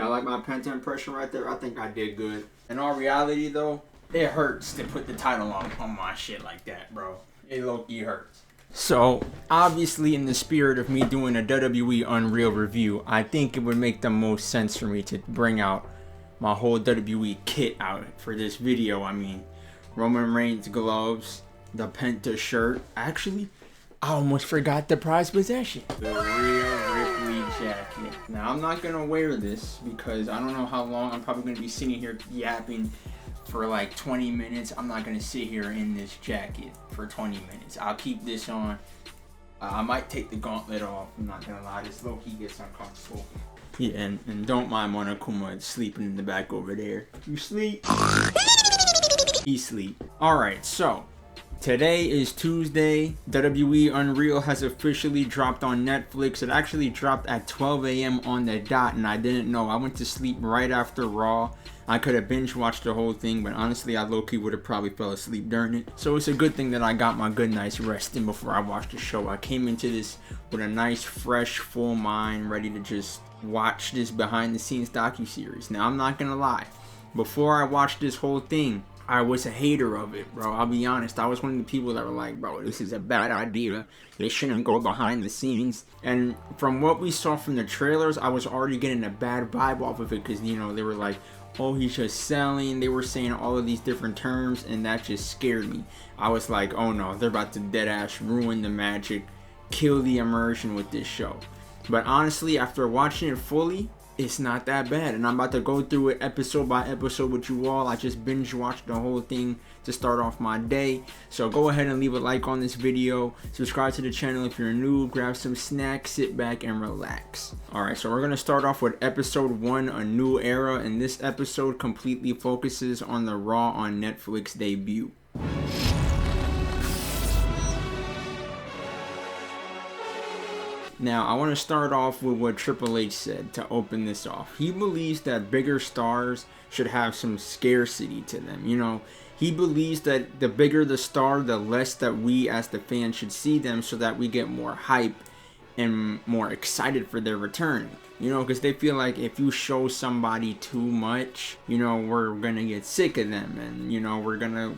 Yeah, I like my Penta impression right there. I think I did good. In all reality, though, it hurts to put the title on my shit like that, bro. It low-key hurts. So, obviously, in the spirit of me doing a WWE Unreal review, I think it would make the most sense for me to bring out my whole WWE kit out for this video. I mean, Roman Reigns gloves, the Penta shirt. Actually, I almost forgot the prized possession. The Rhea Ripley jacket. Now, I'm not going to wear this because I don't know how long. I'm probably going to be sitting here yapping for like 20 minutes. I'm not going to sit here in this jacket for 20 minutes. I'll keep this on. I might take the gauntlet off. I'm not going to lie. This low-key gets uncomfortable. Yeah, and don't mind Monokuma sleeping in the back over there. You sleep? He sleep. Alright, so today is Tuesday. WWE Unreal has officially dropped on Netflix. It actually dropped at 12 a.m. on the dot, and I didn't know. I went to sleep right after Raw. I could have binge watched the whole thing, but honestly, I low-key would have probably fell asleep during it. So it's a good thing that I got my good night's rest in before I watched the show. I came into this with a nice, fresh, full mind, ready to just watch this behind-the-scenes docuseries. Now, I'm not gonna lie. Before I watched this whole thing, I was a hater of it, bro. I'll be honest. I was one of the people that were like, bro, this is a bad idea. They shouldn't go behind the scenes. And from what we saw from the trailers, I was already getting a bad vibe off of it because, you know, they were like, oh, he's just selling. They were saying all of these different terms, and that just scared me. I was like, oh no, they're about to deadass ruin the magic, kill the immersion with this show. But honestly, after watching it fully, it's not that bad, and I'm about to go through it episode by episode with you all. I just binge watched the whole thing to start off my day. So go ahead and leave a like on this video, subscribe to the channel if you're new, grab some snacks, sit back and relax. Alright, so we're gonna start off with episode 1, A New Era, and this episode completely focuses on the Raw on Netflix debut. Now, I want to start off with what Triple H said to open this off. He believes that bigger stars should have some scarcity to them. You know, he believes that the bigger the star, the less that we as the fans should see them, so that we get more hype and more excited for their return. You know, because they feel like if you show somebody too much, you know, we're going to get sick of them, and, you know, we're going to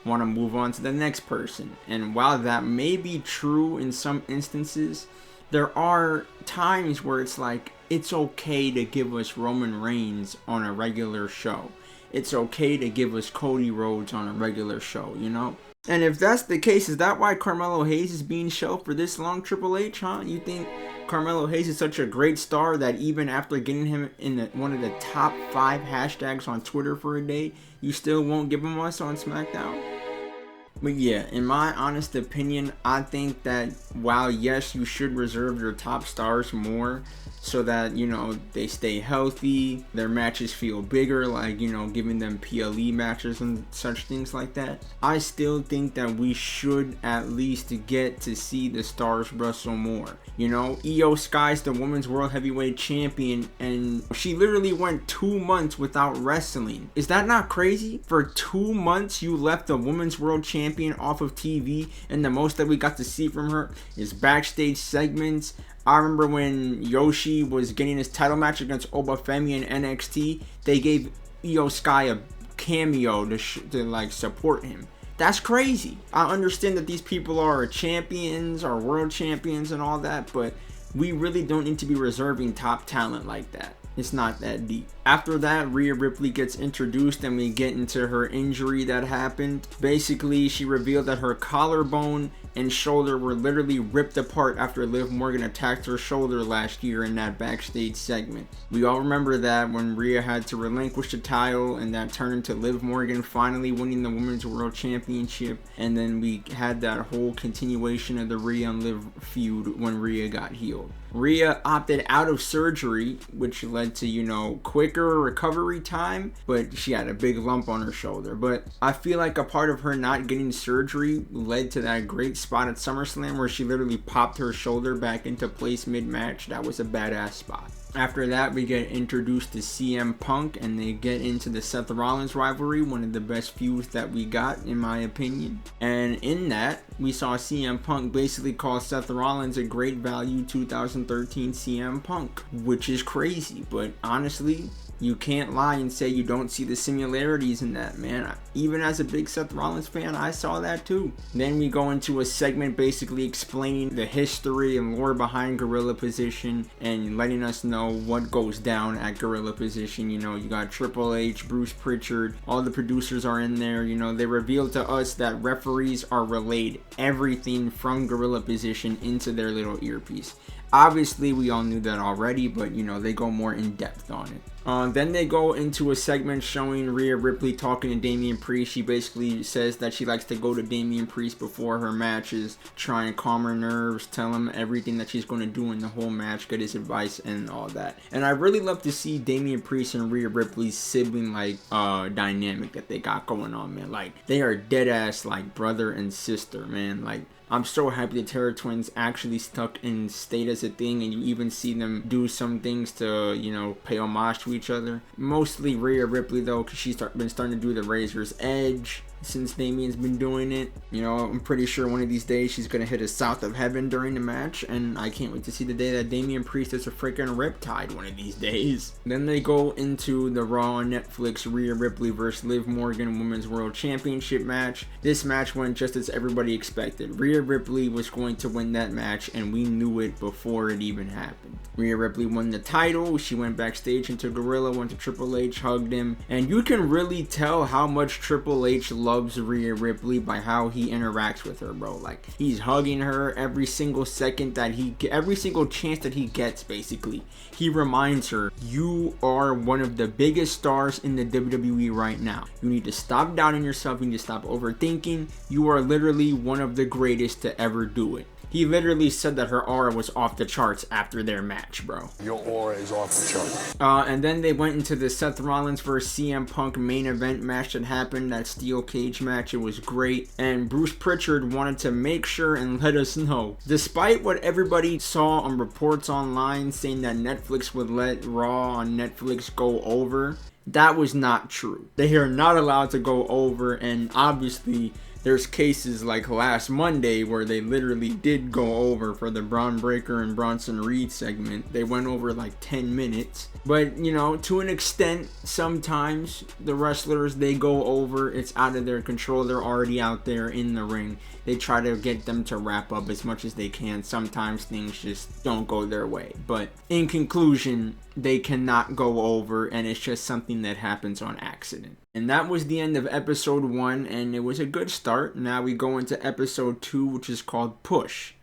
want to move on to the next person. And while that may be true in some instances, there are times where it's like, it's okay to give us Roman Reigns on a regular show. It's okay to give us Cody Rhodes on a regular show, you know? And if that's the case, is that why Carmelo Hayes is being shelved for this long, Triple H, huh? You think Carmelo Hayes is such a great star that even after getting him in one of the top 5 hashtags on Twitter for a day, you still won't give him us on SmackDown? But yeah, in my honest opinion, I think that while yes, you should reserve your top stars more so that, you know, they stay healthy, their matches feel bigger, like, you know, giving them PLE matches and such things like that, I still think that we should at least get to see the stars wrestle more. You know, Io Sky's the women's world heavyweight champion, and she literally went 2 months without wrestling. Is that not crazy? For 2 months, you left the women's world champion off of TV, and the most that we got to see from her is backstage segments. I remember when Yoshi was getting his title match against Obafemi in NXT, they gave Io Sky a cameo to like support him. That's crazy. I understand that these people are champions, are world champions and all that, but we really don't need to be reserving top talent like that. It's not that deep. After that, Rhea Ripley gets introduced and we get into her injury that happened. Basically, she revealed that her collarbone and shoulder were literally ripped apart after Liv Morgan attacked her shoulder last year in that backstage segment. We all remember that when Rhea had to relinquish the title, and that turned into Liv Morgan finally winning the Women's World Championship. And then we had that whole continuation of the Rhea and Liv feud when Rhea got healed. Rhea opted out of surgery, which led to, you know, quicker recovery time, but she had a big lump on her shoulder. But I feel like a part of her not getting surgery led to that great spot at SummerSlam where she literally popped her shoulder back into place mid-match. That was a badass spot. After that, we get introduced to CM Punk, and they get into the Seth Rollins rivalry, one of the best feuds that we got, in my opinion. And in that, we saw CM Punk basically call Seth Rollins a great value 2013 CM Punk, which is crazy. but honestly, you can't lie and say you don't see the similarities in that, man. Even as a big Seth Rollins fan, I saw that too. Then we go into a segment basically explaining the history and lore behind Gorilla Position and letting us know what goes down at Gorilla Position. You know, you got Triple H, Bruce Pritchard, all the producers are in there. You know, they revealed to us that referees are relayed everything from Gorilla Position into their little earpiece. Obviously, we all knew that already, but you know, they go more in depth on it. Then they go into a segment showing Rhea Ripley talking to Damian Priest. She basically says that she likes to go to Damian Priest before her matches, try and calm her nerves, tell him everything that she's going to do in the whole match, get his advice and all that. And I really love to see Damian Priest and Rhea Ripley's sibling-like dynamic that they got going on, man. Like, they are dead-ass like brother and sister, man. Like, I'm so happy the Terror Twins actually stuck and stayed as a thing, and you even see them do some things to, you know, pay homage to each other. Mostly Rhea Ripley, though, because she's been starting to do the Razor's Edge since Damian's been doing it. You know, I'm pretty sure one of these days she's going to hit a South of Heaven during the match, and I can't wait to see the day that Damian Priest is a freaking Riptide one of these days. Then they go into the Raw on Netflix Rhea Ripley vs. Liv Morgan Women's World Championship match. This match went just as everybody expected. Rhea Ripley was going to win that match, and we knew it before it even happened. Rhea Ripley won the title. She went backstage into Gorilla, went to Triple H, hugged him, and you can really tell how much Triple H loves Rhea Ripley by how he interacts with her, bro. Like, he's hugging her every single second that every single chance that he gets, basically. He reminds her, you are one of the biggest stars in the WWE right now. You need to stop doubting yourself. You need to stop overthinking. You are literally one of the greatest to ever do it. He literally said that her aura was off the charts after their match, bro. Your aura is off the charts. And then they went into the Seth Rollins vs. CM Punk main event match that happened, that steel cage match. It was great. And Bruce Pritchard wanted to make sure and let us know, despite what everybody saw on reports online saying that Netflix would let Raw on Netflix go over, that was not true. They are not allowed to go over, and obviously there's cases like last Monday where they literally did go over for the Braun Breaker and Bronson Reed segment. They went over like 10 minutes. But, you know, to an extent, sometimes the wrestlers, they go over. It's out of their control. They're already out there in the ring. They try to get them to wrap up as much as they can. Sometimes things just don't go their way. But in conclusion, they cannot go over, and it's just something that happens on accident. And that was the end of episode 1, and it was a good start. Now we go into episode 2, which is called Push.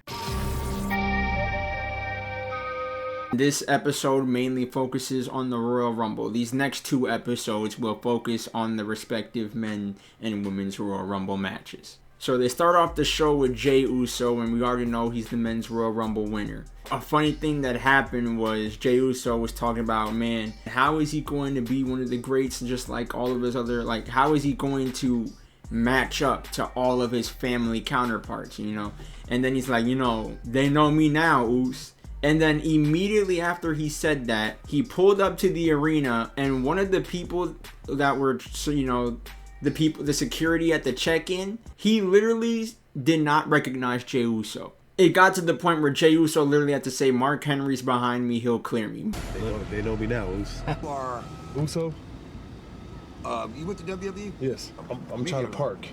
This episode mainly focuses on the Royal Rumble. These next 2 episodes will focus on the respective men and women's Royal Rumble matches. So they start off the show with Jey Uso, and we already know he's the men's Royal Rumble winner. A funny thing that happened was Jey Uso was talking about, man, how is he going to be one of the greats just like all of his other, like, how is he going to match up to all of his family counterparts, you know? And then he's like, you know, they know me now, Us. And then immediately after he said that, he pulled up to the arena, and one of the people that were, you know, the security at the check-in, he literally did not recognize Jey Uso. It got to the point where Jey Uso literally had to say, Mark Henry's behind me, he'll clear me. They know me now, Us. Uso? You went to WWE? Yes. I'm trying to park.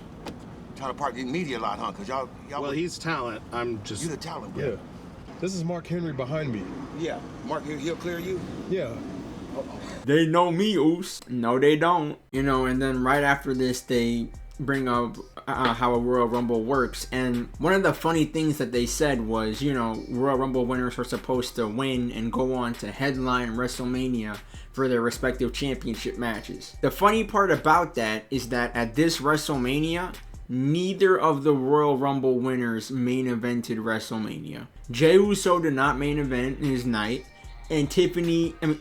Trying to park in media a lot, huh? Cause y'all. Well, he's talent. I'm just. You the talent, bro. Yeah. This is Mark Henry behind me. Yeah. Mark, he'll clear you? Yeah. They know me, Us. No, they don't. You know, and then right after this, they bring up how a Royal Rumble works. And one of the funny things that they said was, you know, Royal Rumble winners are supposed to win and go on to headline WrestleMania for their respective championship matches. The funny part about that is that at this WrestleMania, neither of the Royal Rumble winners main evented WrestleMania. Jey Uso did not main event his night, and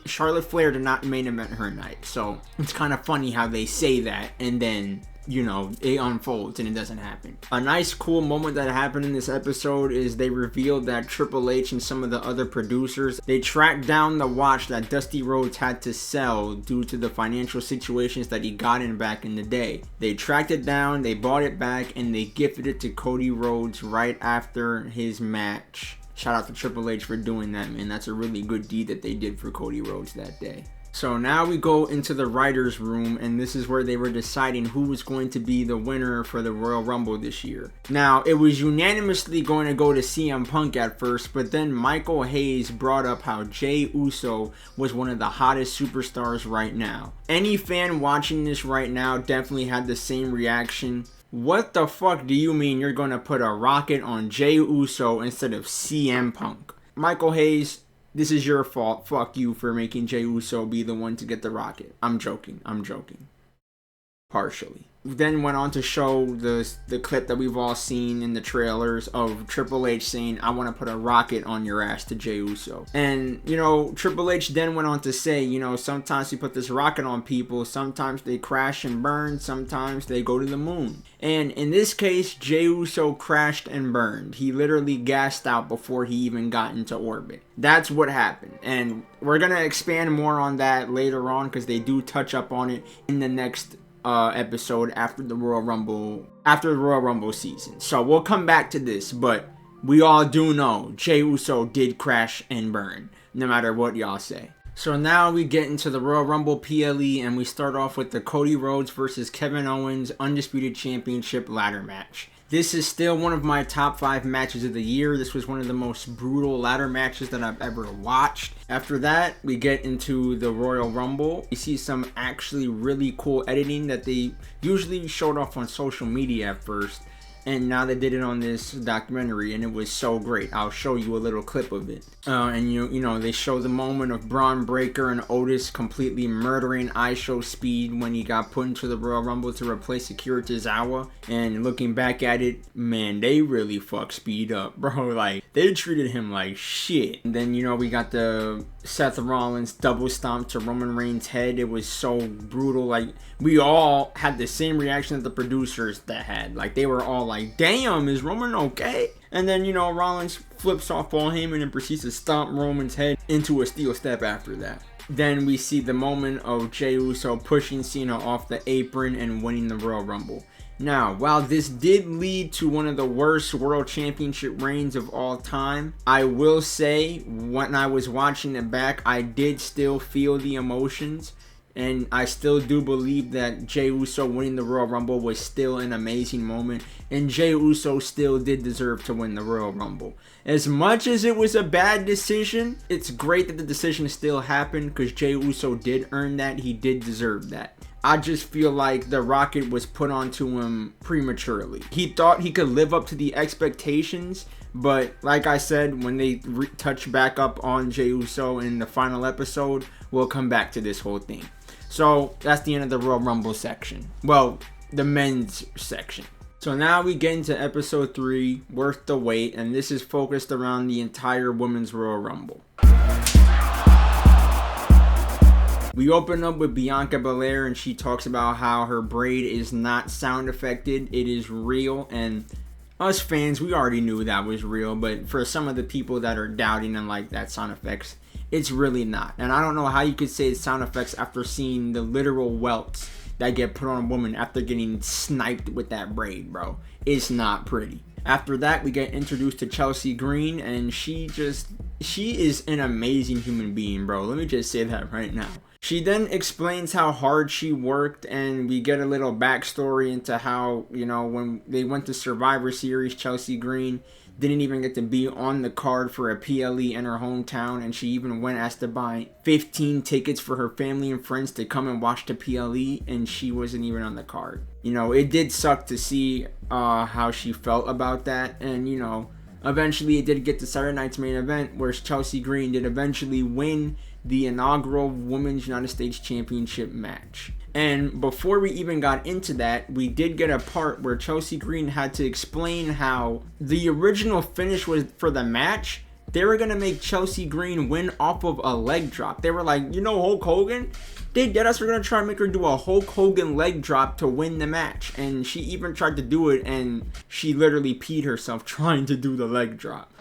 Charlotte Flair did not main event her night. So it's kind of funny how they say that, and then, you know, it unfolds and it doesn't happen. A nice cool moment that happened in this episode is they revealed that Triple H and some of the other producers, they tracked down the watch that Dusty Rhodes had to sell due to the financial situations that he got in back in the day. They tracked it down, they bought it back, and they gifted it to Cody Rhodes right after his match. Shout out to Triple H for doing that, man. That's a really good deed that they did for Cody Rhodes that day. So now we go into the writers' room, and this is where they were deciding who was going to be the winner for the Royal Rumble this year. Now, it was unanimously going to go to CM Punk at first, but then Michael Hayes brought up how Jey Uso was one of the hottest superstars right now. Any fan watching this right now definitely had the same reaction. What the fuck do you mean you're going to put a rocket on Jey Uso instead of CM Punk? Michael Hayes, this is your fault. Fuck you for making Jey Uso be the one to get the rocket. I'm joking. Partially. Then went on to show the clip that we've all seen in the trailers of Triple H saying, I want to put a rocket on your ass to Jey Uso. And, you know, Triple H then went on to say, you know, sometimes we put this rocket on people, sometimes they crash and burn, sometimes they go to the moon. And in this case, Jey Uso crashed and burned. He literally gassed out before he even got into orbit. That's what happened. And we're going to expand more on that later on because they do touch up on it in the next episode after the Royal Rumble season. So we'll come back to this, but we all do know Jey Uso did crash and burn, no matter what y'all say. So now we get into the Royal Rumble PLE, and we start off with the Cody Rhodes versus Kevin Owens Undisputed Championship ladder match. This is still one of my top 5 matches of the year. This was one of the most brutal ladder matches that I've ever watched. After that, we get into the Royal Rumble. We see some actually really cool editing that they usually showed off on social media at first. And now they did it on this documentary, and it was so great. I'll show you a little clip of it. And you know, they show the moment of Braun Breaker and Otis completely murdering ISHO Speed when he got put into the Royal Rumble to replace Akira Tozawa. And looking back at it, man, they really fucked Speed up, bro. Like, they treated him like shit. And then, you know, we got the Seth Rollins double stomp to Roman Reigns' head. It was so brutal. Like, we all had the same reaction that the producers that had. Like, they were all like, damn, is Roman okay? And then, you know, Rollins flips off on him and then proceeds to stomp Roman's head into a steel step after that. Then we see the moment of Jey Uso pushing Cena off the apron and winning the Royal Rumble. Now, while this did lead to one of the worst World Championship reigns of all time, I will say, when I was watching it back, I did still feel the emotions. And I still do believe that Jey Uso winning the Royal Rumble was still an amazing moment. And Jey Uso still did deserve to win the Royal Rumble. As much as it was a bad decision, it's great that the decision still happened because Jey Uso did earn that. He did deserve that. I just feel like the rocket was put onto him prematurely. He thought he could live up to the expectations, but like I said, when they touch back up on Jey Uso in the final episode, we'll come back to this whole thing. So that's the end of the Royal Rumble section. Well, the men's section. So now we get into episode 3, Worth the Wait, and this is focused around the entire Women's Royal Rumble. We open up with Bianca Belair, and she talks about how her braid is not sound affected, it is real. And us fans, we already knew that was real, but for some of the people that are doubting and like that sound effects, it's really not. And I don't know how you could say it's sound effects after seeing the literal welts that get put on a woman after getting sniped with that braid, bro. It's not pretty. After that, we get introduced to Chelsea Green, and she is an amazing human being, bro. Let me just say that right now. She then explains how hard she worked, and we get a little backstory into how, you know, when they went to Survivor Series, Chelsea Green didn't even get to be on the card for a PLE in her hometown, and she even went asked to buy 15 tickets for her family and friends to come and watch the PLE, and she wasn't even on the card. You know, it did suck to see how she felt about that, and, you know, eventually it did get to Saturday night's main event, where Chelsea Green did eventually win the inaugural Women's United States Championship match. And before we even got into that, we did get a part where Chelsea Green had to explain how the original finish was for the match. They were going to make Chelsea Green win off of a leg drop. They were like, you know Hulk Hogan? They did us. We're going to try and make her do a Hulk Hogan leg drop to win the match. And she even tried to do it, and she literally peed herself trying to do the leg drop.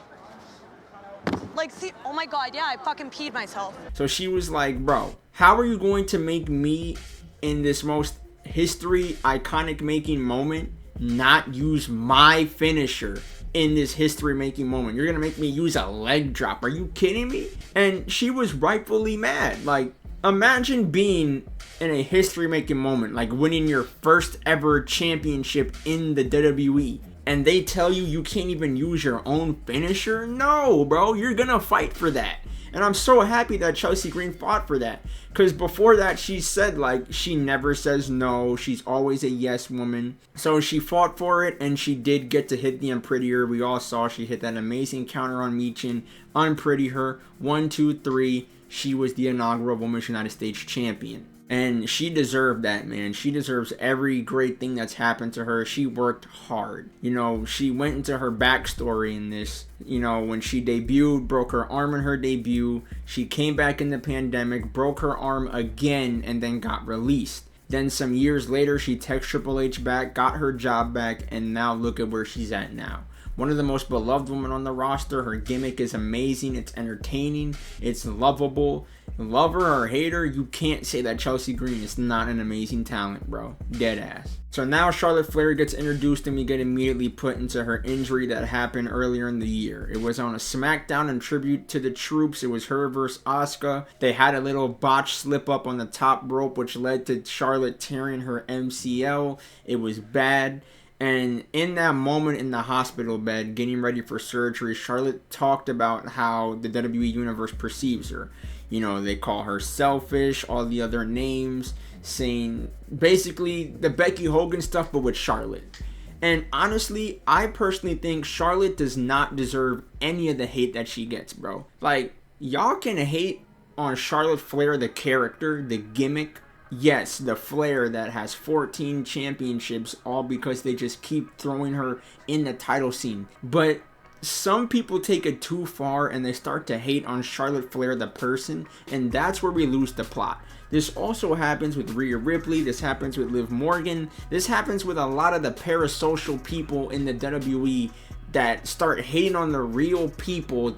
Like, see, oh my god, yeah, I fucking peed myself. So she was like, bro, how are you going to make me in this most history iconic making moment not use my finisher in this history-making moment. You're gonna make me use a leg drop. Are you kidding me? And she was rightfully mad. Like, imagine being in a history-making moment, like winning your first ever championship in the WWE, and they tell you you can't even use your own finisher? No, bro, you're gonna fight for that. And I'm so happy that Chelsea Green fought for that. Because before that, she said, like, she never says no. She's always a yes woman. So she fought for it, and she did get to hit the Unprettier. We all saw she hit that amazing counter on Michin. Unpretty her. 1, 2, 3. She was the inaugural Women's United States champion. And she deserved that, man. She deserves every great thing that's happened to her. She worked hard. You know, she went into her backstory in this. You know, when she debuted, broke her arm in her debut. She came back in the pandemic, broke her arm again, and then got released. Then some years later, she texted Triple H back, got her job back, and now look at where she's at now. One of the most beloved women on the roster. Her gimmick is amazing. It's entertaining. It's lovable. Love her or hate her, you can't say that Chelsea Green is not an amazing talent, bro. Dead ass. So now Charlotte Flair gets introduced and we get immediately put into her injury that happened earlier in the year. It was on a SmackDown in tribute to the troops. It was her versus Asuka. They had a little botch slip up on the top rope, which led to Charlotte tearing her MCL. It was bad. And in that moment in the hospital bed, getting ready for surgery, Charlotte talked about how the WWE Universe perceives her. You know, they call her selfish, all the other names, saying basically the Becky Hogan stuff, but with Charlotte. And honestly, I personally think Charlotte does not deserve any of the hate that she gets, bro. Like, y'all can hate on Charlotte Flair, the character, the gimmick. Yes, the Flair that has 14 championships, all because they just keep throwing her in the title scene. But some people take it too far and they start to hate on Charlotte Flair, the person, and that's where we lose the plot. This also happens with Rhea Ripley. This happens with Liv Morgan. This happens with a lot of the parasocial people in the WWE that start hating on the real people. And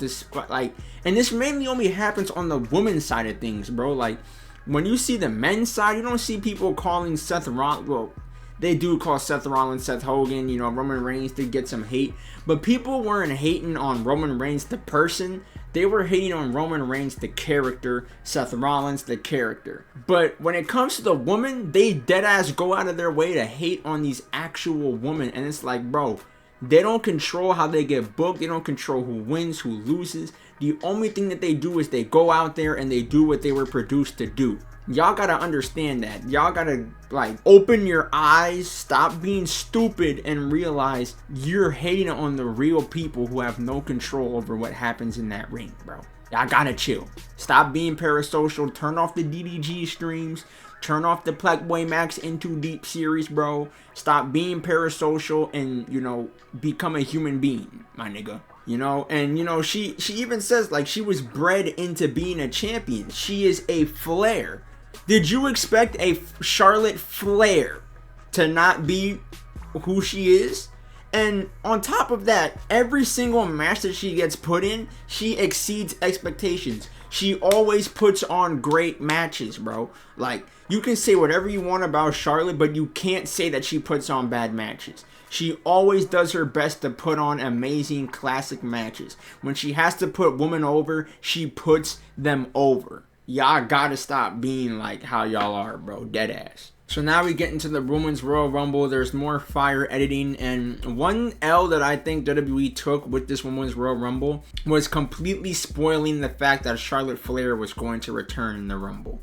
this mainly only happens on the women's side of things, bro. Like, when you see the men's side, you don't see people calling Seth Rollins. Well, they do call Seth Rollins, Seth Hogan, you know, Roman Reigns did get some hate. But people weren't hating on Roman Reigns, the person. They were hating on Roman Reigns, the character, Seth Rollins, the character. But when it comes to the woman, they deadass go out of their way to hate on these actual women. And it's like, bro, they don't control how they get booked. They don't control who wins, who loses. The only thing that they do is they go out there and they do what they were produced to do. Y'all gotta understand that. Y'all gotta, like, open your eyes, stop being stupid, and realize you're hating on the real people who have no control over what happens in that ring, bro. Y'all gotta chill. Stop being parasocial. Turn off the DDG streams. Turn off the Blackboy Max Into Deep series, bro. Stop being parasocial and, you know, become a human being, my nigga. You know, and, you know, she even says, like, she was bred into being a champion. She is a Flair. Did you expect a Charlotte Flair to not be who she is? And on top of that, every single match that she gets put in, she exceeds expectations. She always puts on great matches, bro. Like, you can say whatever you want about Charlotte, but you can't say that she puts on bad matches. She always does her best to put on amazing classic matches. When she has to put women over, she puts them over. Y'all gotta stop being like how y'all are, bro. Deadass. So now we get into the Women's Royal Rumble. There's more fire editing, and one L that I think WWE took with this Women's Royal Rumble was completely spoiling the fact that Charlotte Flair was going to return in the Rumble.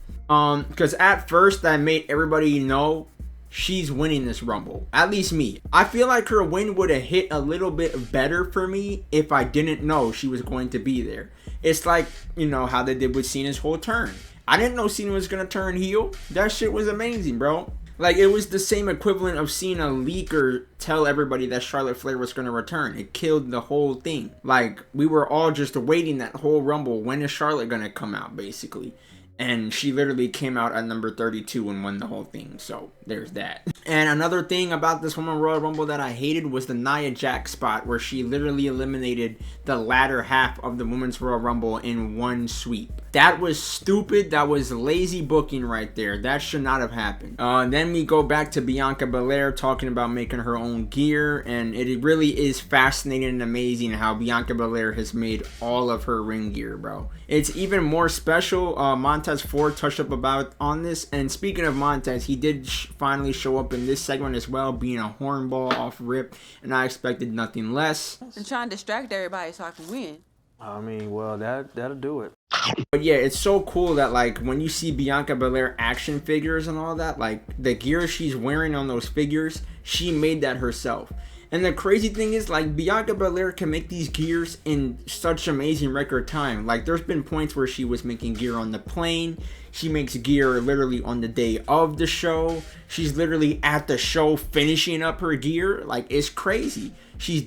Because at first that made everybody know she's winning this Rumble. At least me. I feel like her win would have hit a little bit better for me if I didn't know she was going to be there. It's like, you know, how they did with Cena's whole turn. I didn't know Cena was going to turn heel. That shit was amazing, bro. Like, it was the same equivalent of seeing a leaker tell everybody that Charlotte Flair was going to return. It killed the whole thing. Like, we were all just waiting that whole Rumble. When is Charlotte going to come out, basically? And she literally came out at number 32 and won the whole thing. So, there's that. And another thing about this Women's Royal Rumble that I hated was the Nia Jax spot, where she literally eliminated the latter half of the Women's Royal Rumble in one sweep. That was stupid. That was lazy booking right there. That should not have happened. Then we go back to Bianca Belair talking about making her own gear, and it really is fascinating and amazing how Bianca Belair has made all of her ring gear, bro. It's even more special. Montez Ford touched up about on this, and speaking of Montez, he did finally show up in this segment as well, being a hornball off rip, and I expected nothing less. And trying to distract everybody so I can win. I mean, well, that'll do it. But yeah, it's so cool that like when you see Bianca Belair action figures and all that, like the gear she's wearing on those figures, she made that herself. And the crazy thing is, like, Bianca Belair can make these gears in such amazing record time. Like, there's been points where she was making gear on the plane. She makes gear literally on the day of the show. She's literally at the show finishing up her gear. Like, it's crazy.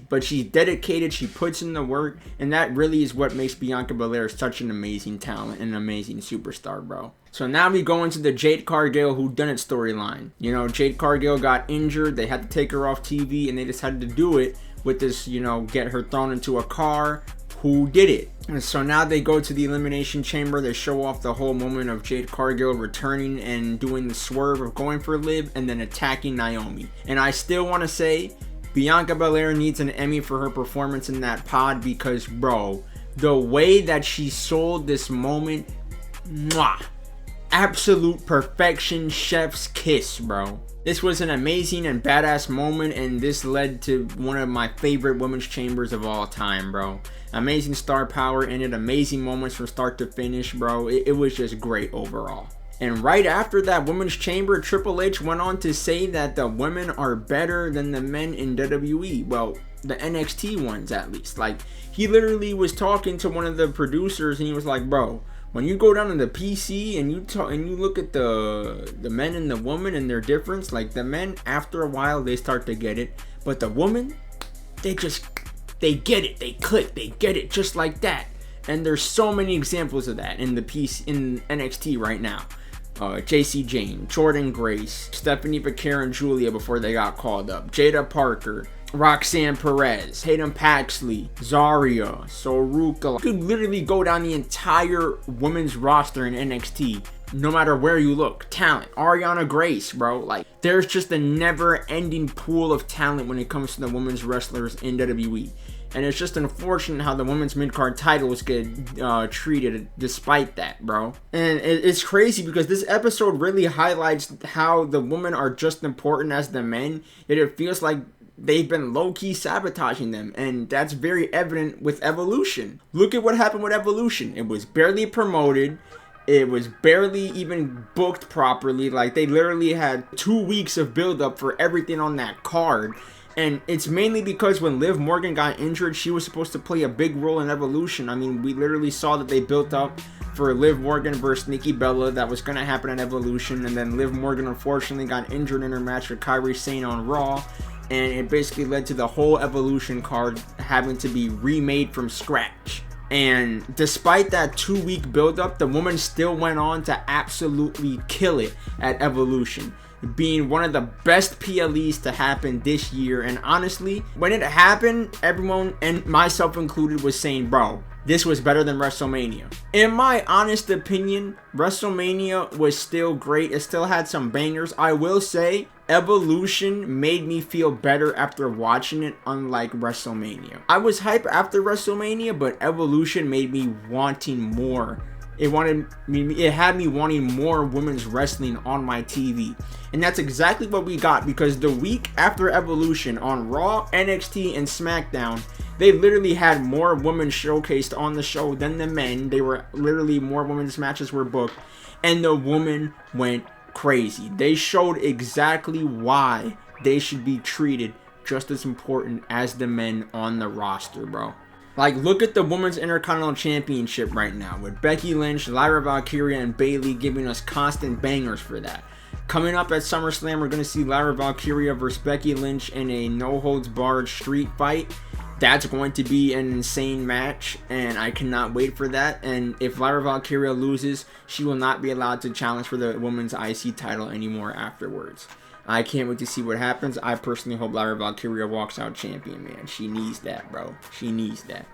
But she's dedicated. She puts in the work. And that really is what makes Bianca Belair such an amazing talent and an amazing superstar, bro. So now we go into the Jade Cargill whodunit storyline. You know, Jade Cargill got injured. They had to take her off TV, and they decided to do it with this, you know, get her thrown into a car. Who did it? And so now they go to the Elimination Chamber. They show off the whole moment of Jade Cargill returning and doing the swerve of going for Liv and then attacking Naomi. And I still want to say Bianca Belair needs an Emmy for her performance in that pod because, bro, the way that she sold this moment, mwah. Absolute perfection, chef's kiss, bro. This was an amazing and badass moment, and this led to one of my favorite women's chambers of all time, bro. Amazing star power in it, amazing moments from start to finish, bro. It was just great overall. And right after that women's chamber, Triple H went on to say that the women are better than the men in WWE. Well, the NXT ones at least. Like, he literally was talking to one of the producers, and he was like, bro, when you go down to the PC and you look at the men and the women and their difference, like the men after a while they start to get it, but the women, they get it, they click, they get it just like that. And there's so many examples of that in the PC in NXT right now. JC Jane, Jordan Grace, Stephanie Becerra and Julia before they got called up, Jada Parker, Roxanne Perez, Hayden Paxley, Zarya, Soruka. You could literally go down the entire women's roster in NXT, no matter where you look. Talent, Ariana Grace, bro. Like, there's just a never-ending pool of talent when it comes to the women's wrestlers in WWE. And it's just unfortunate how the women's mid-card titles get treated despite that, bro. And it's crazy because this episode really highlights how the women are just important as the men. Yet it feels like they've been low-key sabotaging them, and that's very evident with Evolution. Look at what happened with Evolution. It was barely promoted. It was barely even booked properly. Like, they literally had 2 weeks of build-up for everything on that card. And it's mainly because when Liv Morgan got injured, she was supposed to play a big role in Evolution. I mean, we literally saw that they built up for Liv Morgan versus Nikki Bella. That was going to happen in Evolution. And then Liv Morgan unfortunately got injured in her match with Kairi Sane on Raw. And it basically led to the whole Evolution card having to be remade from scratch. And despite that 2-week build-up, the woman still went on to absolutely kill it at Evolution, being one of the best PLEs to happen this year. And honestly, when it happened, everyone, and myself included, was saying, bro, this was better than WrestleMania. In my honest opinion, WrestleMania was still great. It still had some bangers. I will say, Evolution made me feel better after watching it, unlike WrestleMania. I was hyped after WrestleMania, but Evolution made me wanting more. It had me wanting more women's wrestling on my TV. And that's exactly what we got, because the week after Evolution on Raw, NXT, and SmackDown, they literally had more women showcased on the show than the men. They were literally more women's matches were booked, and the women went crazy. They showed exactly why they should be treated just as important as the men on the roster, bro. Like, look at the Women's Intercontinental Championship right now with Becky Lynch, Lyra Valkyria, and Bayley giving us constant bangers for that. Coming up at SummerSlam, we're going to see Lyra Valkyria versus Becky Lynch in a no-holds-barred street fight. That's going to be an insane match, and I cannot wait for that. And if Lyra Valkyria loses, she will not be allowed to challenge for the Women's IC title anymore afterwards. I can't wait to see what happens. I personally hope Lyra Valkyria walks out champion, man. She needs that, bro. She needs that.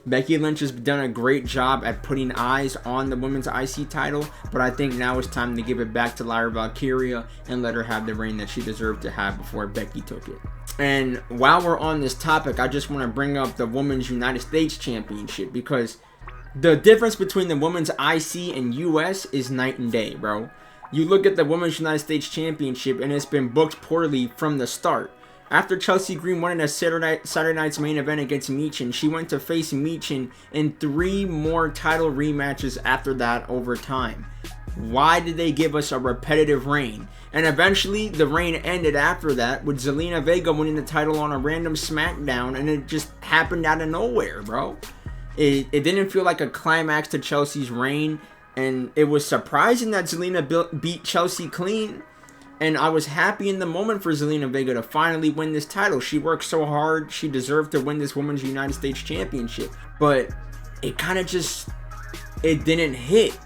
Becky Lynch has done a great job at putting eyes on the women's IC title, but I think now it's time to give it back to Lyra Valkyria and let her have the reign that she deserved to have before Becky took it. And while we're on this topic, I just want to bring up the Women's United States Championship, because the difference between the Women's IC and US is night and day, bro. You look at the Women's United States Championship and it's been booked poorly from the start. After Chelsea Green won in a Saturday night's main event against Meechin, she went to face Meechin in 3 more title rematches after that over time. Why did they give us a repetitive reign? And eventually the reign ended after that with Zelina Vega winning the title on a random SmackDown, and it just happened out of nowhere, bro. It didn't feel like a climax to Chelsea's reign, and it was surprising that Zelina beat Chelsea clean. And I was happy in the moment for Zelina Vega to finally win this title. She worked so hard. She deserved to win this Women's United States Championship. But it kind of just, it didn't hit.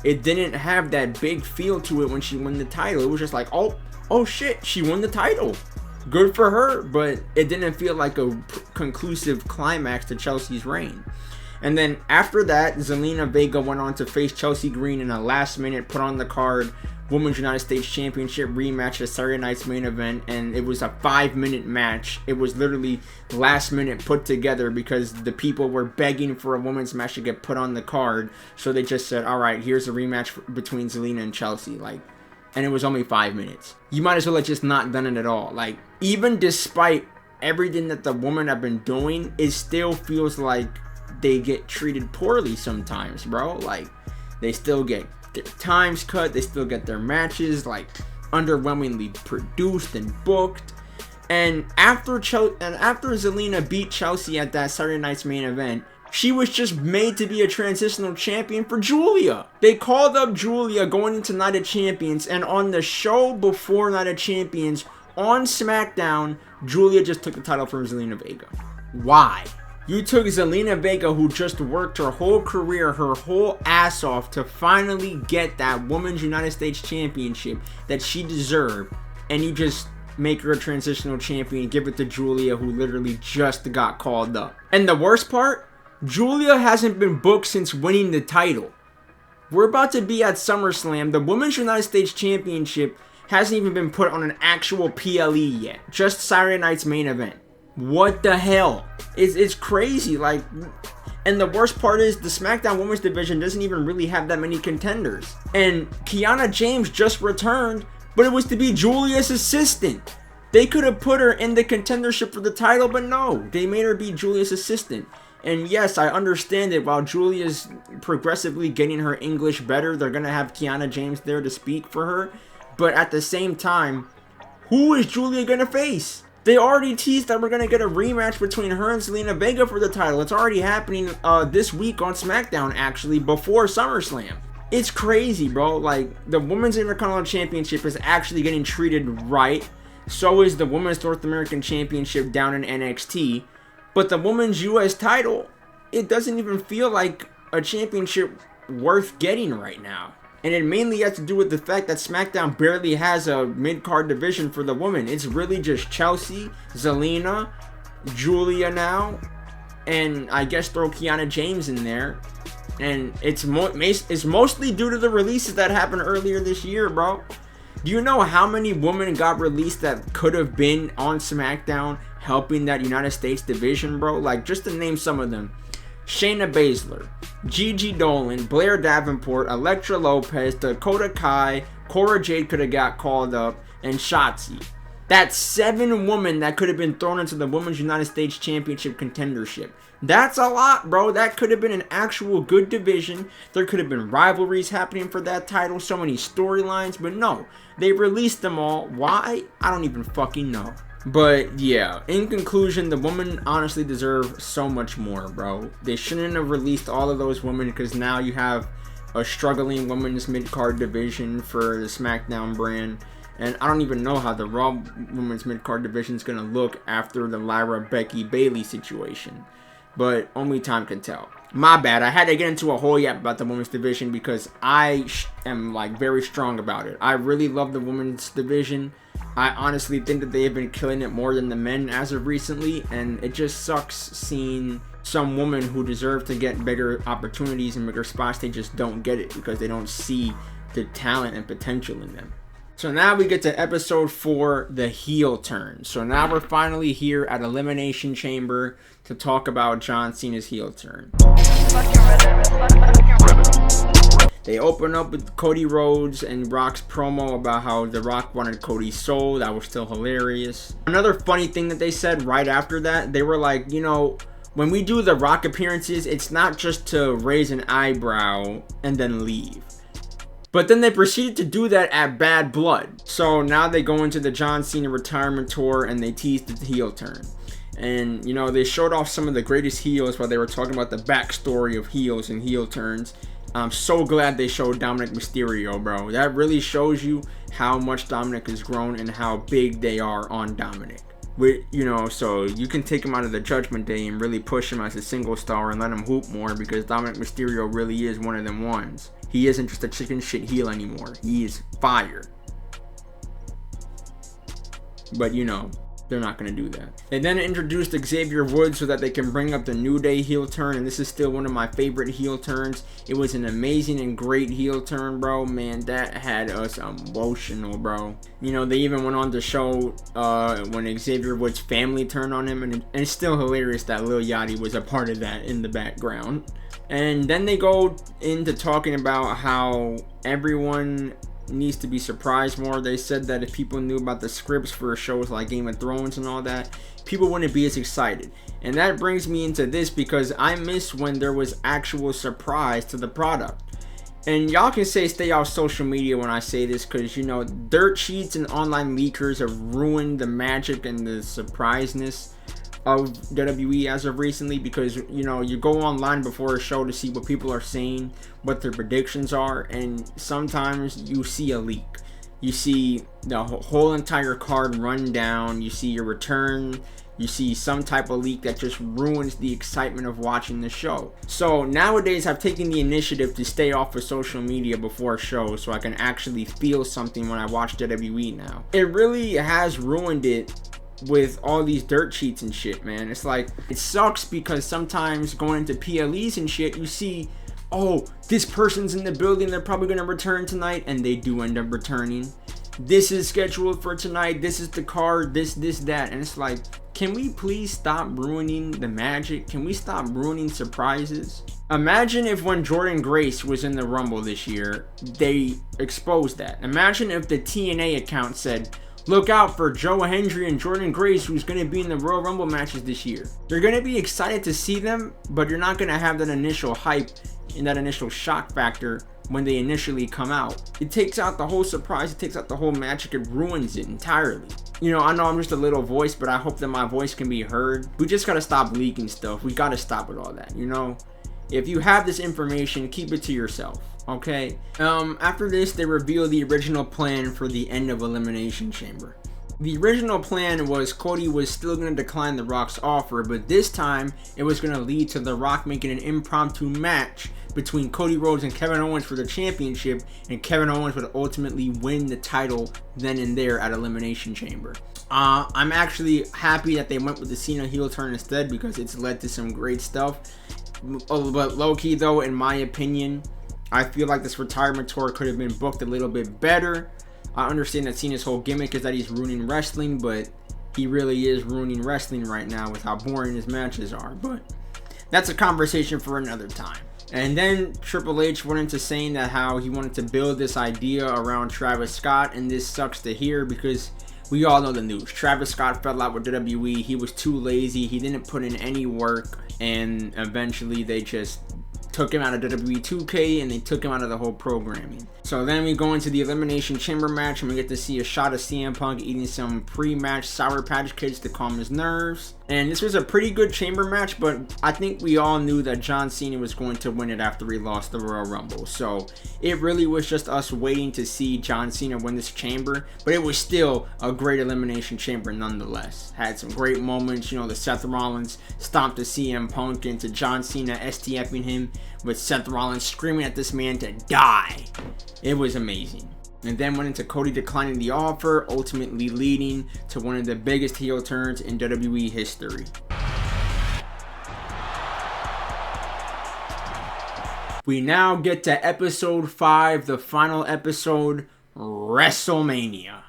It didn't have that big feel to it when she won the title. It was just like, oh shit, she won the title. Good for her. But it didn't feel like a conclusive climax to Chelsea's reign. And then after that, Zelina Vega went on to face Chelsea Green in a last minute put on the card Women's United States Championship rematch at Saturday night's main event, and it was a 5-minute match. It was literally last minute put together because the people were begging for a women's match to get put on the card, so they just said, all right, here's a rematch between Zelina and Chelsea, and it was only 5 minutes. You might as well have just not done it at all. Even despite everything that the women have been doing, it still feels like they get treated poorly sometimes, bro. They still get their times cut, they still get their matches underwhelmingly produced and booked. And after Zelina beat Chelsea at that Saturday night's main event, she was just made to be a transitional champion for Julia. They called up Julia going into Night of Champions, and on the show before Night of Champions on SmackDown, Julia just took the title from Zelina Vega. Why? You took Zelina Vega, who just worked her whole career, her whole ass off to finally get that Women's United States Championship that she deserved, and you just make her a transitional champion, give it to Julia, who literally just got called up. And the worst part, Julia hasn't been booked since winning the title. We're about to be at SummerSlam. The Women's United States Championship hasn't even been put on an actual PLE yet. Just Saturday night's main event. What the hell? It's crazy. And the worst part is the SmackDown Women's Division doesn't even really have that many contenders. And Kiana James just returned, but it was to be Julia's assistant. They could have put her in the contendership for the title, but no, they made her be Julia's assistant. And yes, I understand it. While Julia's progressively getting her English better, they're going to have Kiana James there to speak for her. But at the same time, who is Julia going to face? They already teased that we're going to get a rematch between her and Zelina Vega for the title. It's already happening this week on SmackDown, actually, before SummerSlam. It's crazy, bro. The Women's Intercontinental Championship is actually getting treated right. So is the Women's North American Championship down in NXT. But the Women's US title, it doesn't even feel like a championship worth getting right now. And it mainly has to do with the fact that SmackDown barely has a mid-card division for the women. It's really just Chelsea, Zelina, Julia now, and I guess throw Kiana James in there. And it's mostly due to the releases that happened earlier this year, bro. Do you know how many women got released that could have been on SmackDown helping that United States division, bro? Just to name some of them. Shayna Baszler, Gigi Dolan, Blair Davenport, Elektra Lopez, Dakota Kai, Cora Jade could have got called up, and Shotzi. That's 7 women that could have been thrown into the Women's United States Championship contendership. That's a lot, bro. That could have been an actual good division. There could have been rivalries happening for that title, so many storylines, but no. They released them all. Why? I don't even fucking know. But yeah, in conclusion, the women honestly deserve so much more, bro. They shouldn't have released all of those women, because now you have a struggling women's mid-card division for the SmackDown brand. And I don't even know how the Raw women's mid-card division is going to look after the Lyra, Becky, Bayley situation. But only time can tell. My bad. I had to get into a whole yap about the women's division because I am very strong about it. I really love the women's division. I honestly think that they have been killing it more than the men as of recently, and it just sucks seeing some women who deserve to get bigger opportunities and bigger spots, they just don't get it because they don't see the talent and potential in them. So now we get to episode 4, the heel turn. So now we're finally here at Elimination Chamber to talk about John Cena's heel turn. They open up with Cody Rhodes and Rock's promo about how The Rock wanted Cody's soul. That was still hilarious. Another funny thing that they said right after that, they were like, you know, when we do The Rock appearances, it's not just to raise an eyebrow and then leave. But then they proceeded to do that at Bad Blood. So now they go into the John Cena retirement tour and they teased the heel turn. And, you know, they showed off some of the greatest heels while they were talking about the backstory of heels and heel turns. I'm so glad they showed Dominic Mysterio, bro. That really shows you how much Dominic has grown and how big they are on Dominic. You know, so you can take him out of the Judgment Day and really push him as a single star and let him hoop more, because Dominic Mysterio really is one of them ones. He isn't just a chicken shit heel anymore. He is fire. But you know, they're not going to do that. They then introduced Xavier Woods so that they can bring up the New Day heel turn, and this is still one of my favorite heel turns. It was an amazing and great heel turn, bro. Man, that had us emotional, bro. You know, they even went on to show when Xavier Woods' family turned on him, and it's still hilarious that Lil Yachty was a part of that in the background. And then they go into talking about how everyone needs to be surprised more. They said that if people knew about the scripts for shows like Game of Thrones and all that, people wouldn't be as excited. And that brings me into this, because I miss when there was actual surprise to the product. And y'all can say stay off social media when I say this, because, you know, dirt sheets and online leakers have ruined the magic and the surpriseness of WWE as of recently, because, you know, you go online before a show to see what people are saying, what their predictions are, and sometimes you see a leak. You see the whole entire card run down, you see your return, you see some type of leak that just ruins the excitement of watching the show. So nowadays I've taken the initiative to stay off of social media before shows so I can actually feel something when I watch WWE now. It really has ruined it with all these dirt sheets and shit, man. It's like, it sucks because sometimes going into PLEs and shit, you see, oh, this person's in the building, they're probably gonna return tonight, and they do end up returning. This is scheduled for tonight, this is the card, this, that, and it's like, can we please stop ruining the magic? Can we stop ruining surprises? Imagine if when Jordynne Grace was in the Rumble this year, they exposed that. Imagine if the TNA account said, look out for Joe Hendry and Jordynne Grace, who's going to be in the Royal Rumble matches this year. You're going to be excited to see them, but you're not going to have that initial hype and that initial shock factor when they initially come out. It takes out the whole surprise, it takes out the whole magic, it ruins it entirely. You know, I know I'm just a little voice, but I hope that my voice can be heard. We just got to stop leaking stuff. We got to stop with all that, you know? If you have this information, keep it to yourself. Okay, after this, they reveal the original plan for the end of Elimination Chamber. The original plan was Cody was still going to decline The Rock's offer, but this time it was going to lead to The Rock making an impromptu match between Cody Rhodes and Kevin Owens for the championship, and Kevin Owens would ultimately win the title then and there at Elimination Chamber. I'm actually happy that they went with the Cena heel turn instead, because it's led to some great stuff. But low-key though, in my opinion, I feel like this retirement tour could have been booked a little bit better. I understand that Cena's whole gimmick is that he's ruining wrestling, but he really is ruining wrestling right now with how boring his matches are. But that's a conversation for another time. And then Triple H went into saying that how he wanted to build this idea around Travis Scott, and this sucks to hear because we all know the news. Travis Scott fell out with WWE. He was too lazy. He didn't put in any work, and eventually they just took him out of WWE 2K and they took him out of the whole programming. So then we go into the Elimination Chamber match and we get to see a shot of CM Punk eating some pre-match Sour Patch Kids to calm his nerves. And this was a pretty good chamber match, but I think we all knew that John Cena was going to win it after he lost the Royal Rumble. So it really was just us waiting to see John Cena win this chamber, but it was still a great Elimination Chamber nonetheless. Had some great moments, you know, the Seth Rollins stomped the CM Punk into John Cena STFing him, with Seth Rollins screaming at this man to die. It was amazing. And then went into Cody declining the offer, ultimately leading to one of the biggest heel turns in WWE history. We now get to episode 5, the final episode, WrestleMania.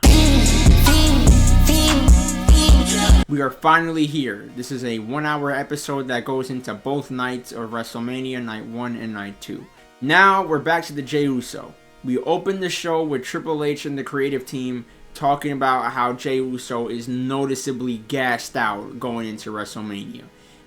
We are finally here. This is a 1-hour episode that goes into both nights of WrestleMania, night 1 and night 2. Now we're back to the Jey Uso. We opened the show with Triple H and the creative team talking about how Jey Uso is noticeably gassed out going into WrestleMania.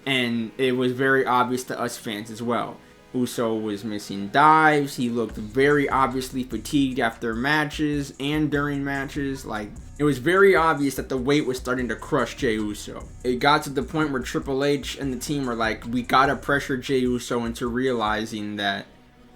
And it was very obvious to us fans as well. Uso was missing dives. He looked very obviously fatigued after matches and during matches. Like, it was very obvious that the weight was starting to crush Jey Uso. It got to the point where Triple H and the team were like, we gotta pressure Jey Uso into realizing that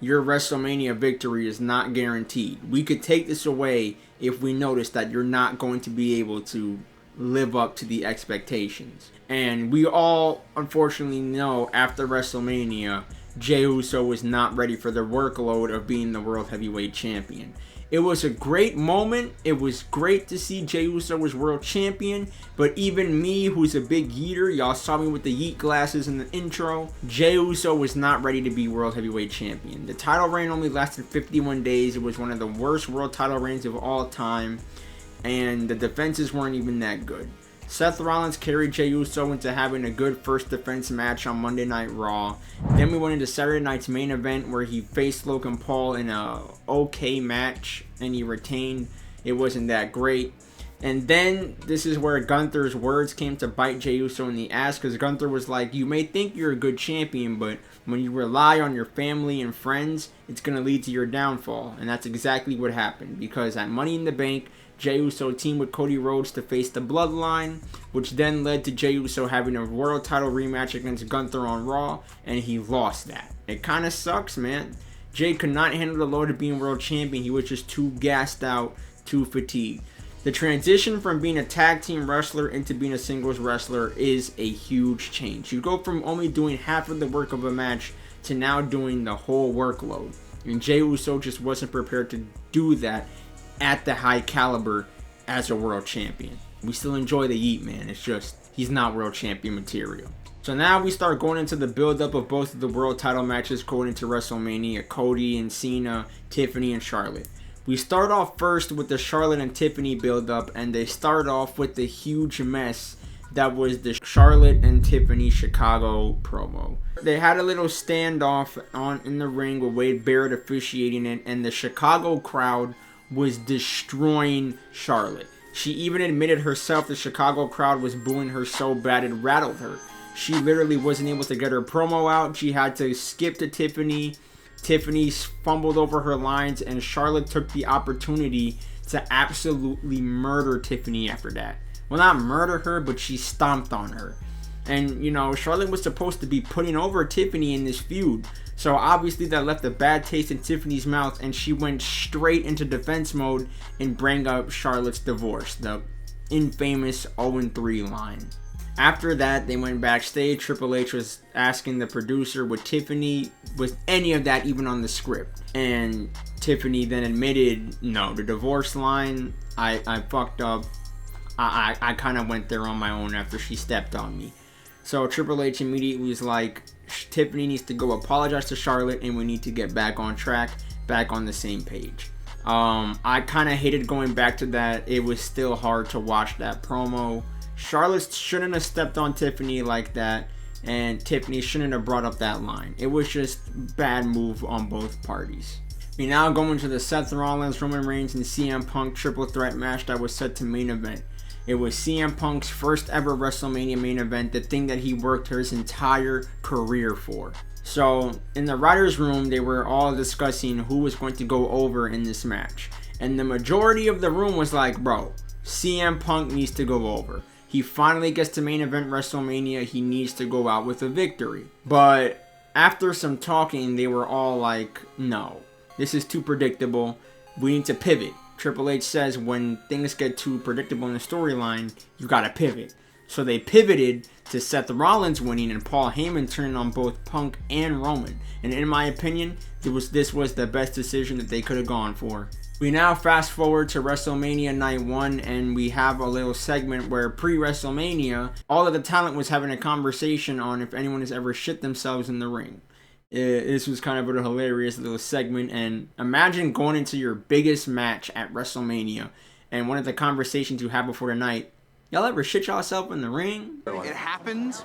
your WrestleMania victory is not guaranteed. We could take this away if we notice that you're not going to be able to live up to the expectations. And we all unfortunately know after WrestleMania, Jey Uso was not ready for the workload of being the World Heavyweight Champion. It was a great moment. It was great to see Jey Uso was World Champion. But even me, who's a big yeeter, y'all saw me with the yeet glasses in the intro, Jey Uso was not ready to be World Heavyweight Champion. The title reign only lasted 51 days. It was one of the worst world title reigns of all time. And the defenses weren't even that good. Seth Rollins carried Jey Uso into having a good first defense match on Monday Night Raw. Then we went into Saturday night's main event where he faced Logan Paul in a okay match and he retained. It wasn't that great. And then this is where Gunther's words came to bite Jey Uso in the ass, because Gunther was like, you may think you're a good champion, but when you rely on your family and friends, it's going to lead to your downfall. And that's exactly what happened, because at Money in the Bank, Jey Uso teamed with Cody Rhodes to face the Bloodline, which then led to Jey Uso having a world title rematch against Gunther on Raw, and he lost that. It kind of sucks, man. Jey could not handle the load of being world champion. He was just too gassed out, too fatigued. The transition from being a tag team wrestler into being a singles wrestler is a huge change. You go from only doing half of the work of a match to now doing the whole workload. And Jey Uso just wasn't prepared to do that at the high caliber as a world champion. We still enjoy the yeet, man. It's just, he's not world champion material. So now we start going into the build-up of both of the world title matches going into WrestleMania. Cody and Cena, Tiffany and Charlotte. We start off first with the Charlotte and Tiffany build-up, and they start off with the huge mess that was the Charlotte and Tiffany Chicago promo. They had a little standoff in the ring with Wade Barrett officiating it, and the Chicago crowd was destroying Charlotte. She even admitted herself the Chicago crowd was booing her so bad it rattled her. She literally wasn't able to get her promo out. She had to skip to Tiffany. Tiffany fumbled over her lines, and Charlotte took the opportunity to absolutely murder Tiffany after that. Well, not murder her, but she stomped on her. And, you know, Charlotte was supposed to be putting over Tiffany in this feud. So obviously that left a bad taste in Tiffany's mouth, and she went straight into defense mode and bring up Charlotte's divorce, the infamous 0-3 line. After that, they went backstage. Triple H was asking the producer, was any of that even on the script? And Tiffany then admitted, no, the divorce line, I fucked up. I kind of went there on my own after she stepped on me. So Triple H immediately was like, Tiffany needs to go apologize to Charlotte, and we need to get back on track, back on the same page. I kind of hated going back to that. It was still hard to watch that promo. Charlotte shouldn't have stepped on Tiffany like that, and Tiffany shouldn't have brought up that line. It was just bad move on both parties. We now go into the Seth Rollins, Roman Reigns, and CM Punk triple threat match that was set to main event. It was CM Punk's first ever WrestleMania main event, the thing that he worked his entire career for. So, in the writer's room, they were all discussing who was going to go over in this match. And the majority of the room was like, bro, CM Punk needs to go over. He finally gets to main event WrestleMania. He needs to go out with a victory. But after some talking, they were all like, no, this is too predictable. We need to pivot. Triple H says when things get too predictable in the storyline, you gotta pivot. So they pivoted to Seth Rollins winning and Paul Heyman turning on both Punk and Roman. And in my opinion, this was the best decision that they could have gone for. We now fast forward to WrestleMania Night 1, and we have a little segment where pre-WrestleMania, all of the talent was having a conversation on if anyone has ever shit themselves in the ring. This was kind of a hilarious little segment, and imagine going into your biggest match at WrestleMania, and one of the conversations you have before the night, y'all ever shit yourself in the ring? It happened,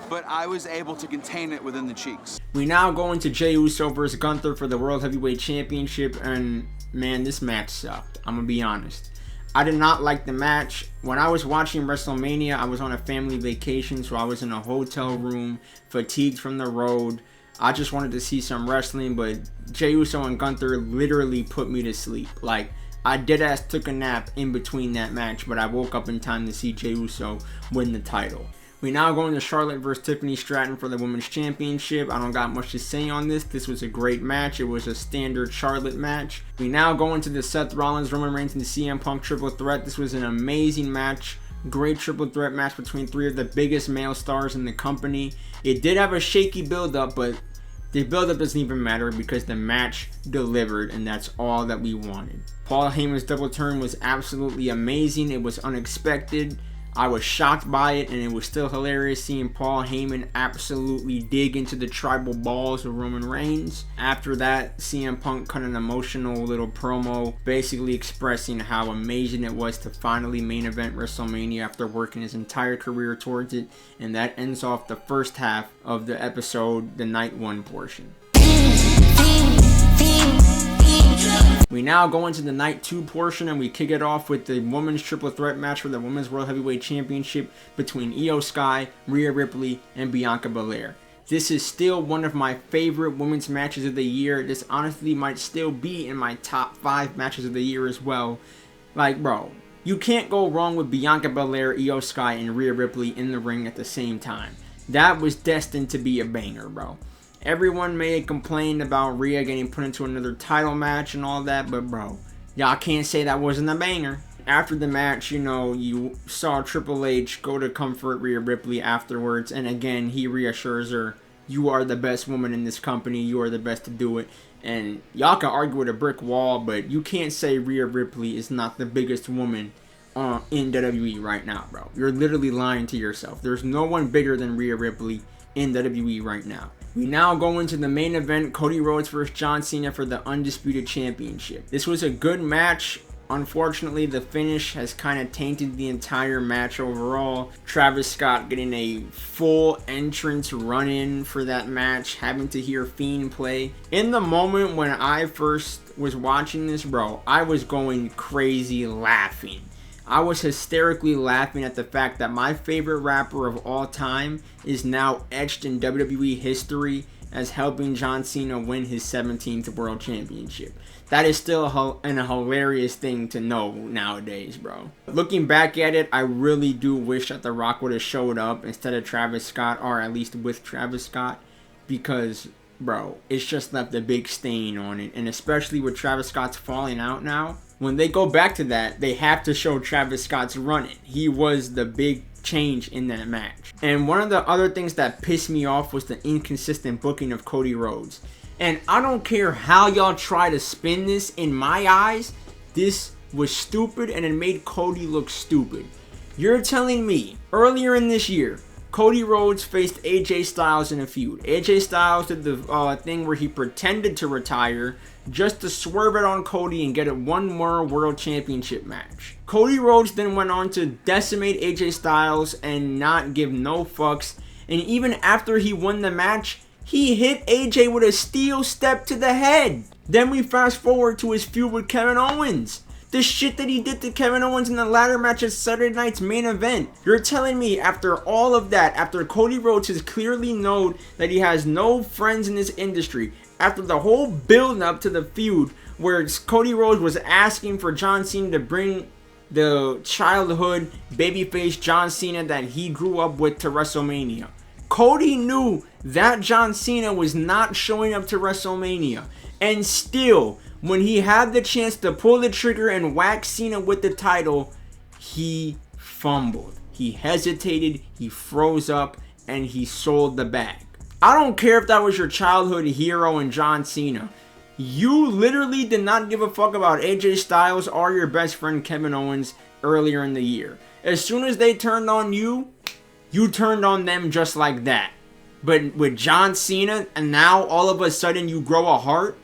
but I was able to contain it within the cheeks. We now go into Jey Uso versus Gunther for the World Heavyweight Championship, and man, this match sucked. I'm gonna be honest. I did not like the match. When I was watching WrestleMania, I was on a family vacation, so I was in a hotel room, fatigued from the road. I just wanted to see some wrestling, but Jey Uso and Gunther literally put me to sleep. Like, I deadass took a nap in between that match, but I woke up in time to see Jey Uso win the title. We now go into Charlotte versus Tiffany Stratton for the Women's Championship. I don't got much to say on this. This was a great match. It was a standard Charlotte match. We now go into the Seth Rollins, Roman Reigns, and CM Punk triple threat. This was an amazing match. Great triple threat match between three of the biggest male stars in the company. It did have a shaky build-up, but the build-up doesn't even matter because the match delivered, and that's all that we wanted. Paul Heyman's double turn was absolutely amazing. It was unexpected. I was shocked by it, and it was still hilarious seeing Paul Heyman absolutely dig into the tribal balls of Roman Reigns. After that, CM Punk cut an emotional little promo, basically expressing how amazing it was to finally main event WrestleMania after working his entire career towards it, and that ends off the first half of the episode, the night one portion. We now go into the night 2 portion, and we kick it off with the women's triple threat match for the Women's World Heavyweight Championship between Io Sky, Rhea Ripley, and Bianca Belair. This is still one of my favorite women's matches of the year. This honestly might still be in my top 5 matches of the year as well. Like, bro, you can't go wrong with Bianca Belair, Io Sky, and Rhea Ripley in the ring at the same time. That was destined to be a banger, bro. Everyone may have complained about Rhea getting put into another title match and all that, but bro, y'all can't say that wasn't a banger. After the match, you know, you saw Triple H go to comfort Rhea Ripley afterwards, and again, he reassures her, you are the best woman in this company, you are the best to do it. And y'all can argue with a brick wall, but you can't say Rhea Ripley is not the biggest woman in WWE right now, bro. You're literally lying to yourself. There's no one bigger than Rhea Ripley in WWE right now. We now go into the main event, Cody Rhodes versus John Cena for the Undisputed Championship. This was a good match. Unfortunately, the finish has kind of tainted the entire match overall. Travis Scott getting a full entrance run-in for that match, having to hear Fiend play. In the moment when I first was watching this, bro, I was going crazy laughing. I was hysterically laughing at the fact that my favorite rapper of all time is now etched in WWE history as helping John Cena win his 17th World Championship. That is still a hilarious thing to know nowadays, bro. Looking back at it, I really do wish that The Rock would have showed up instead of Travis Scott, or at least with Travis Scott, because, bro, it's just left a big stain on it. And especially with Travis Scott's falling out now, when they go back to that, they have to show Travis Scott's running. He was the big change in that match. And one of the other things that pissed me off was the inconsistent booking of Cody Rhodes. And I don't care how y'all try to spin this, in my eyes, this was stupid and it made Cody look stupid. You're telling me, earlier in this year, Cody Rhodes faced AJ Styles in a feud. AJ Styles did the thing where he pretended to retire just to swerve it on Cody and get it one more World Championship match. Cody Rhodes then went on to decimate AJ Styles and not give no fucks. And even after he won the match, he hit AJ with a steel step to the head. Then we fast forward to his feud with Kevin Owens. The shit that he did to Kevin Owens in the ladder match at Saturday night's main event. You're telling me after all of that, after Cody Rhodes has clearly known that he has no friends in this industry, after the whole build up to the feud where Cody Rhodes was asking for John Cena to bring the childhood babyface John Cena that he grew up with to WrestleMania. Cody knew that John Cena was not showing up to WrestleMania. And still, when he had the chance to pull the trigger and whack Cena with the title, he fumbled. He hesitated, he froze up, and he sold the bag. I don't care if that was your childhood hero in John Cena. You literally did not give a fuck about AJ Styles or your best friend Kevin Owens earlier in the year. As soon as they turned on you, you turned on them just like that. But with John Cena, and now all of a sudden you grow a heart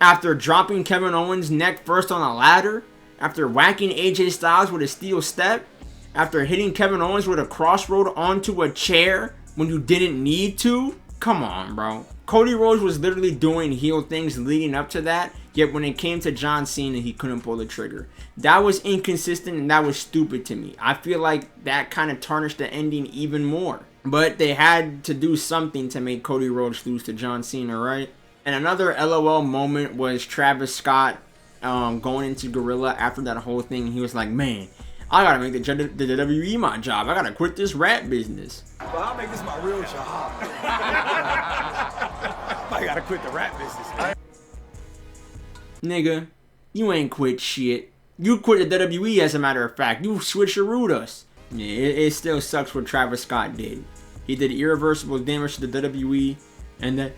after dropping Kevin Owens neck first on a ladder, after whacking AJ Styles with a steel step, after hitting Kevin Owens with a crossroad onto a chair when you didn't need to. Come on, bro. Cody Rhodes was literally doing heel things leading up to that, yet when it came to John Cena, he couldn't pull the trigger. That was inconsistent and that was stupid to me. I feel like that kind of tarnished the ending even more. But they had to do something to make Cody Rhodes lose to John Cena, right? And another LOL moment was Travis Scott going into Gorilla after that whole thing. He was like, man, I gotta make the WWE my job. I gotta quit this rap business. But I'll make this my real job. I gotta quit the rap business. Nigga, you ain't quit shit. You quit the WWE as a matter of fact. You switcherooed us. Yeah, it still sucks what Travis Scott did. He did irreversible damage to the WWE and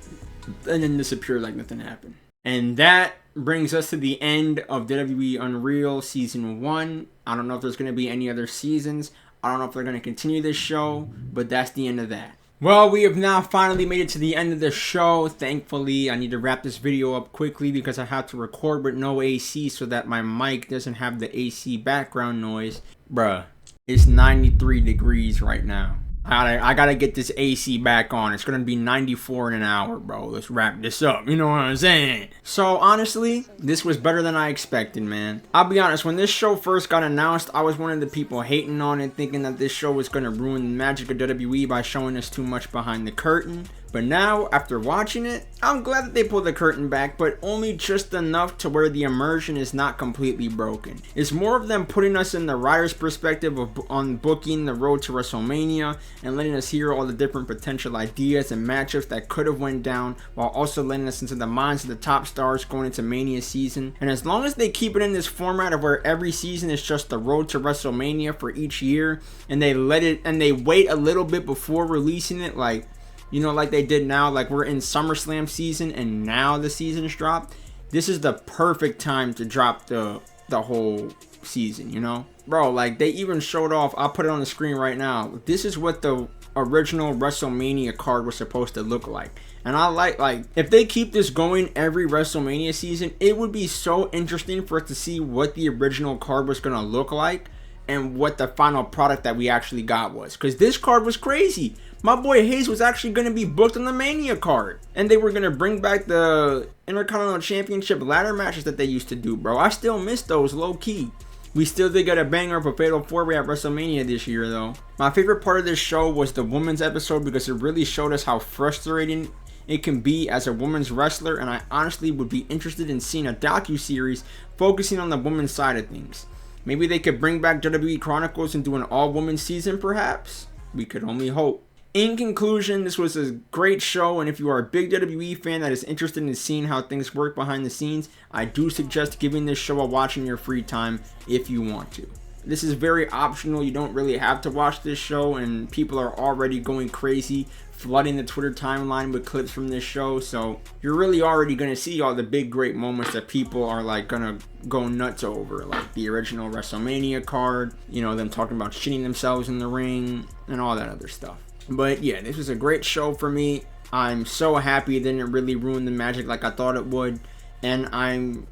then disappeared like nothing happened. And that brings us to the end of WWE Unreal Season 1. I don't know if there's going to be any other seasons. I don't know if they're going to continue this show, but that's the end of that. Well, we have now finally made it to the end of the show. Thankfully, I need to wrap this video up quickly because I have to record with no AC so that my mic doesn't have the AC background noise. Bruh, it's 93 degrees right now. I gotta get this AC back on. It's gonna be 94 in an hour, bro. Let's wrap this up. You know what I'm saying? So, honestly, this was better than I expected, man. I'll be honest, when this show first got announced, I was one of the people hating on it, thinking that this show was gonna ruin the magic of WWE by showing us too much behind the curtain. But now, after watching it, I'm glad that they pulled the curtain back, but only just enough to where the immersion is not completely broken. It's more of them putting us in the writer's perspective on booking the road to WrestleMania and letting us hear all the different potential ideas and matchups that could have went down, while also letting us into the minds of the top stars going into Mania season. And as long as they keep it in this format of where every season is just the road to WrestleMania for each year, and they wait a little bit before releasing it, like, you know, like they did now, like we're in SummerSlam season and now the season's dropped. This is the perfect time to drop the whole season, you know? Bro, like they even showed off, I'll put it on the screen right now. This is what the original WrestleMania card was supposed to look like. And I like if they keep this going every WrestleMania season, it would be so interesting for us to see what the original card was going to look like and what the final product that we actually got was. Because this card was crazy. My boy Hayes was actually going to be booked on the Mania card. And they were going to bring back the Intercontinental Championship ladder matches that they used to do, bro. I still miss those low-key. We still did get a banger of a Fatal 4-Way at WrestleMania this year, though. My favorite part of this show was the women's episode because it really showed us how frustrating it can be as a women's wrestler, and I honestly would be interested in seeing a docu-series focusing on the women's side of things. Maybe they could bring back WWE Chronicles and do an all-women's season, perhaps? We could only hope. In conclusion, this was a great show, and if you are a big WWE fan that is interested in seeing how things work behind the scenes, I do suggest giving this show a watch in your free time if you want to. This is very optional. You don't really have to watch this show, and people are already going crazy, flooding the Twitter timeline with clips from this show, so you're really already going to see all the big great moments that people are like going to go nuts over, like the original WrestleMania card, you know, them talking about shitting themselves in the ring and all that other stuff. But yeah, this was a great show for me. I'm so happy it didn't really ruin the magic like I thought it would, and I'm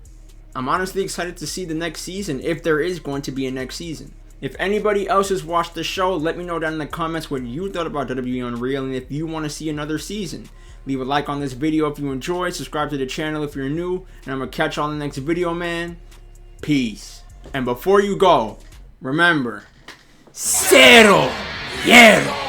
honestly excited to see the next season, if there is going to be a next season. If anybody else has watched the show, let me know down in the comments what you thought about WWE Unreal and if you want to see another season. Leave a like on this video if you enjoyed, subscribe to the channel if you're new, and I'm going to catch you on the next video, man. Peace. And before you go, remember, CERO, hierro.